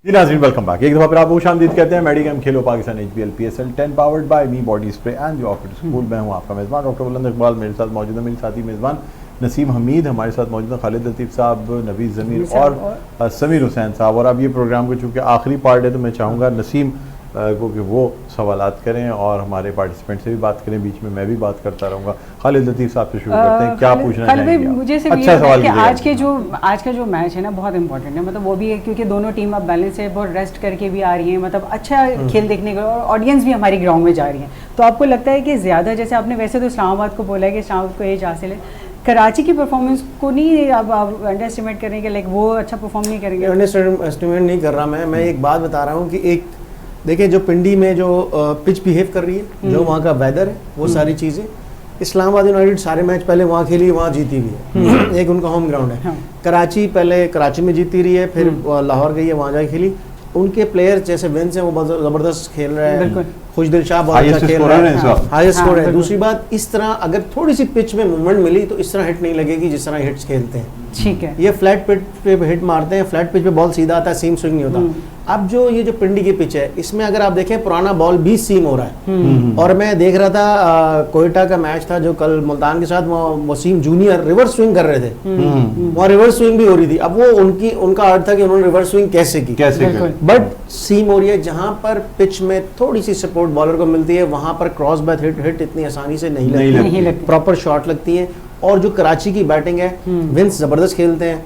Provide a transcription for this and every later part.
जी नाज़रीन, welcome back. एक दफ़ा फिर आपको खुशामदीद कहते हैं। Medicom Khelo Pakistan HBL PSL 10 powered by me body spray and the of school. मैं हूँ आपका मेज़बान डॉक्टर बुलंद इकबाल। मेरे साथ मौजूद है मेरे साथी मेज़बान नसीम हमीद, हमारे साथ मौजूद है खालिद लतीफ़ साहब, नवीद ज़मीर और समीर हुसैन साहब। और अब ये प्रोग्राम का चूँकि आखिरी पार्ट है तो मैं चाहूँगा नसीम को कि वो सवालात करें और हमारे पार्टिसिपेंट से भी बात करें, बीच में मैं भी बात करता रहूँगा। खालिद लतीफ़ साहब से शुरू करते हैं, क्या पूछना चाहेंगे? मुझे सिर्फ अच्छा सवाल कि आज का जो मैच है ना बहुत इंपॉर्टेंट है, मतलब वो भी है क्योंकि दोनों टीम अब बैलेंस है, बहुत रेस्ट करके भी आ रही हैं, मतलब अच्छा खेल देखने का, और ऑडियंस भी हमारी ग्राउंड में जा रही है। तो आपको लगता है कि ज़्यादा, जैसे आपने वैसे तो इस्लामाबाद को बोला है कि इस्लामाबाद को एज हासिल है, कराची की परफॉर्मेंस को नहीं आप अंडर एस्टिमेट करेंगे, लाइक वो अच्छा परफॉर्म नहीं करेंगे? अंडर एस्टिमेट नहीं कर रहा मैं एक बात बता रहा हूँ कि एक देखिए जो पिंडी में जो पिच बिहेव कर रही है, जो वहाँ का वेदर है, वो सारी चीज़ें, इस्लामाबाद यूनाइटेड सारे मैच पहले वहाँ खेली, वहाँ जीती हुई है। एक उनका होम ग्राउंड है। हाँ। कराची पहले कराची में जीती रही है, फिर लाहौर गई है, वहाँ जाके खेली। उनके प्लेयर जैसे विंस हैं वो बहुत ज़बरदस्त खेल रहे हैं, खुशदिल शाह बहुत अच्छा खेल रहा है, हाईएस्ट स्कोर है। दूसरी बात, इस तरह अगर थोड़ी सी पिच में मूवमेंट मिली तो इस तरह हिट नहीं लगेगी जिस तरह हिट्स खेलते हैं। ठीक है, ये फ्लैट पिच पे हिट मारते हैं, फ्लैट पिच पे बॉल सीधा आता है, सीम स्विंग नहीं होता। अब जो ये जो पिंडी की पिच है, इसमें अगर आप देखें पुराना बॉल भी सीम हो रहा है। और मैं देख रहा था कोयटा का मैच था जो कल मुल्तान के साथ, वसीम जूनियर रिवर्स स्विंग कर रहे थे, वहाँ रिवर्स स्विंग भी हो रही थी। अब वो उनका अर्थ था कि उन्होंने रिवर्स स्विंग कैसे की, बट सीम हो रही है। जहाँ पर पिच में थोड़ी सी सपोर्ट बॉलर को मिलती है, वहाँ पर क्रॉस बाय हिट इतनी आसानी से नहीं लगती, प्रॉपर शॉट लगती है। और जो कराची की बैटिंग है, विंस जबरदस्त खेलते हैं।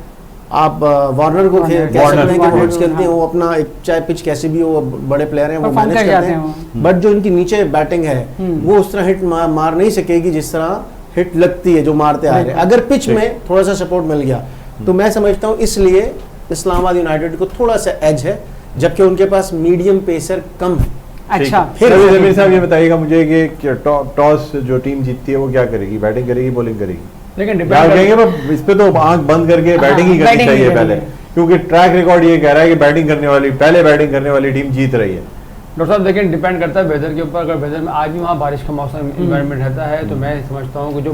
आप वार्नर को कह सकते हैं कि वो हिट्स खेलते हैं, वो अपना चाहे पिच कैसी भी हो, बड़े प्लेयर हैं, वो मैनेज करते हैं। बट जो इनकी नीचे बैटिंग है वो उस तरह हिट मार नहीं सकेगी जिस तरह हिट लगती है जो मारते आ रहे हैं। अगर पिच में थोड़ा सा सपोर्ट मिल गया तो मैं समझता हूँ इसलिए इस्लामाबाद यूनाइटेड को थोड़ा सा एज है, जबकि उनके पास मीडियम पेसर कम है। अच्छा, फिर जमीर साहब ये बताइएगा मुझे कि टॉस जो टीम जीतती है वो क्या करेगी, बैटिंग करेगी बॉलिंग करेगी? लेकिन इस पे तो आंख बंद करके बैटिंग ही करनी चाहिए पहले, क्योंकि ट्रैक रिकॉर्ड ये कह रहा है कि बैटिंग करने वाली टीम जीत रही है। डॉक्टर साहब देखें, डिपेंड करता है वेदर के ऊपर। अगर वेदर में आज भी वहाँ बारिश का मौसम इन्वायरमेंट रहता है तो मैं समझता हूँ कि जो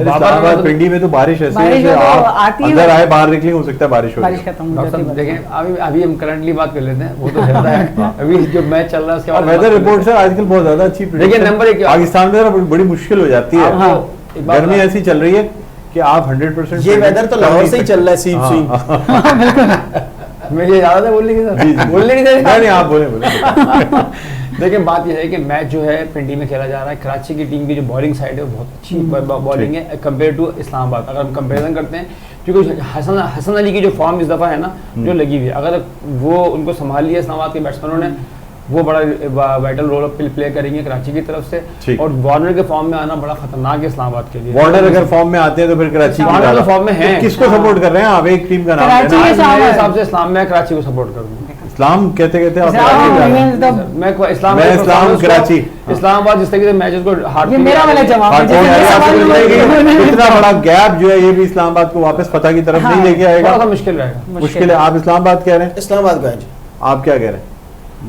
पिंडी में तो बारिश ऐसी है कि आप अंदर आए बाहर निकले, हो सकता है बारिश खत्म। डॉक्टर साहब देखें, अभी हम करंटली बात कर लेते हैं, वो तो रहता है अभी जो मैच चल रहा है उसके बाद वेदर रिपोर्ट सर आजकल बहुत ज्यादा अच्छी। देखिए नंबर एक पाकिस्तान में बड़ी मुश्किल हो जाती है, गर्मी ऐसी चल रही है कि आप 100% ये वेदर तो लाहौर से ही चल रहा है, सीम स्विंग। मुझे याद है बोलने की सर, बोलने नहीं आप बोले। देखिए बात यह है कि मैच जो है पिंडी में खेला जा रहा है। कराची की टीम की जो बॉलिंग साइड है वो बहुत अच्छी बॉलिंग है कंपेयर टू इस्लामाबाद। अगर हम कंपेरिजन करते हैं, क्योंकि हसन अली की जो फॉर्म इस दफ़ा है ना जो लगी हुई है, अगर वो उनको संभाल लिया इस्लामाबाद के बैट्समैनों ने, वो बड़ा वाइटल रोल प्ले करेंगे कराची की तरफ से। और वार्नर के फॉर्म में आना बड़ा खतरनाक है इस्लामाबाद के लिए। वार्नर अगर फॉर्म में आते हैं तो फिर कराची वार्नर तो फॉर्म में है, किसको सपोर्ट कर रहे हैं आप? एक टीम का नाम मेरे हिसाब से इस्लाम में कराची को सपोर्ट करूंगा। इस्लाम कहते मैं इस्लाम कराची इस्लामाबाद जिस तरीके से मैचेस को हारती है, मेरा वाला जवाब इतना बड़ा गैप जो है ये भी इस्लामाबाद को वापस फतह की तरफ नहीं लेके आएगा, मुश्किल रहेगा। मुश्किल है। आप इस्लामाबाद कह रहे हैं? इस्लामाबाद का है। आप क्या कह रहे हैं?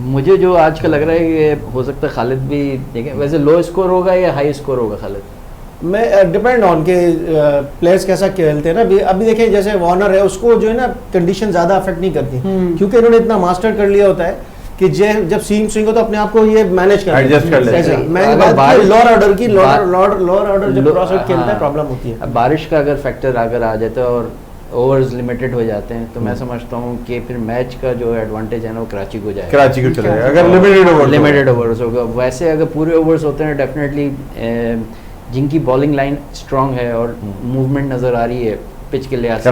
मुझे जो आज का लग रहा है कि हो सकता है खालिद भी देखें, वैसे लो स्कोर होगा या हाई स्कोर होगा खालिद? मैं डिपेंड ऑन के प्लेयर्स कैसा खेलते हैं ना। अभी देखें जैसे वार्नर है, उसको जो है ना कंडीशन ज़्यादा अफेक्ट नहीं करती, क्योंकि इन्होंने इतना मास्टर कर लिया होता है कि जब सीम स्विंग हो तो अपने आप को ये मैनेज एडजस्ट कर लेते हैं। मैं लोअर ऑर्डर की लोअर ऑर्डर जब क्रॉस आउट खेलता है प्रॉब्लम होती है। अब बारिश का अगर फैक्टर अगर आ जाता है और ओवर्स लिमिटेड हो जाते हैं तो मैं समझता हूँ कि फिर मैच का जो एडवांटेज है ना वो कराची को जाएगा, कराची को चलेगा अगर लिमिटेड ओवर्स होगा। वैसे अगर पूरे ओवर्स होते हैं डेफिनेटली जिनकी बॉलिंग लाइन स्ट्रांग है और मूवमेंट नजर आ रही है पिच के लिहाज से,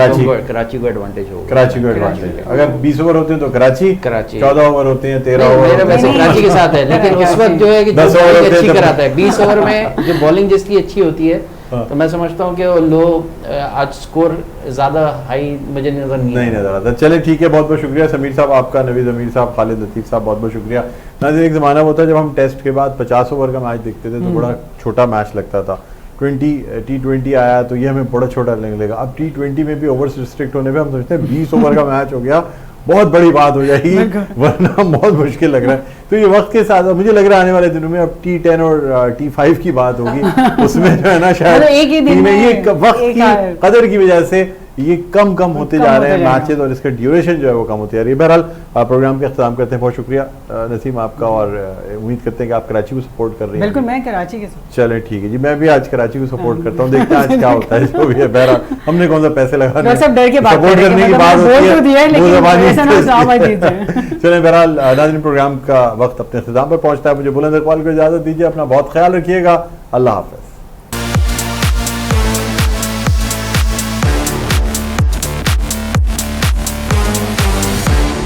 कराची को एडवांटेज होगा। कराची को एडवांटेज। अगर 20 ओवर होते हैं तो कराची 14 ओवर होते हैं, 13 ओवर वैसे कराची के साथ है, लेकिन उस वक्त जो है कि 10 ओवर अच्छी कराता है 20 ओवर में जो बॉलिंग जिसकी अच्छी होती है, तो मैं समझता हूँ कि लो आज स्कोर ज्यादा हाई मुझे नहीं नजर आता। चले ठीक है, बहुत बहुत शुक्रिया समीर साहब आपका, नवीद ज़मीर साहब, खालिद लतीफ़ साहब, बहुत बहुत शुक्रिया। नाज़रीन, एक ज़माना होता है जब हम टेस्ट के बाद 50 ओवर का मैच देखते थे तो बड़ा छोटा मैच लगता था। T20 आया तो ये हमें बड़ा छोटा लगने लगा। अब T20 में भी ओवर्स रिस्ट्रिक्ट होने पे हम सोचते हैं 20 ओवर का मैच हो गया, बहुत बड़ी बात हो जाएगी, वरना बहुत मुश्किल लग रहा है। तो ये वक्त के साथ मुझे लग रहा है आने वाले दिनों में अब T10 और T5 की बात होगी, उसमें जो है ना शायद टीमें ये वक्त की कदर की वजह से ये कम होते जा रहे हैं मैचेस, और इसका ड्यूरेशन जो है वो कम होती जा रही है। बहरहाल प्रोग्राम का इख्तिताम करते हैं। बहुत शुक्रिया नसीम आपका, और उम्मीद करते हैं कि आप कराची को सपोर्ट कर रहे हैं। बिल्कुल, मैं कराची के चले ठीक है जी, मैं भी आज कराची को सपोर्ट करता हूँ, देखते हैं आज क्या होता है। जो भी है बहरहाल हमने कौन सा पैसे लगाने, सब डर के बात सपोर्ट करने की बात होती है। चले बहरहाल नाज़रीन, प्रोग्राम का वक्त अपने इख्तिताम पर पहुंचता है। मुझे बुलंद इकबाल को इजाजत दीजिए, अपना बहुत ख्याल रखिएगा। अल्लाह हाफ़िज़।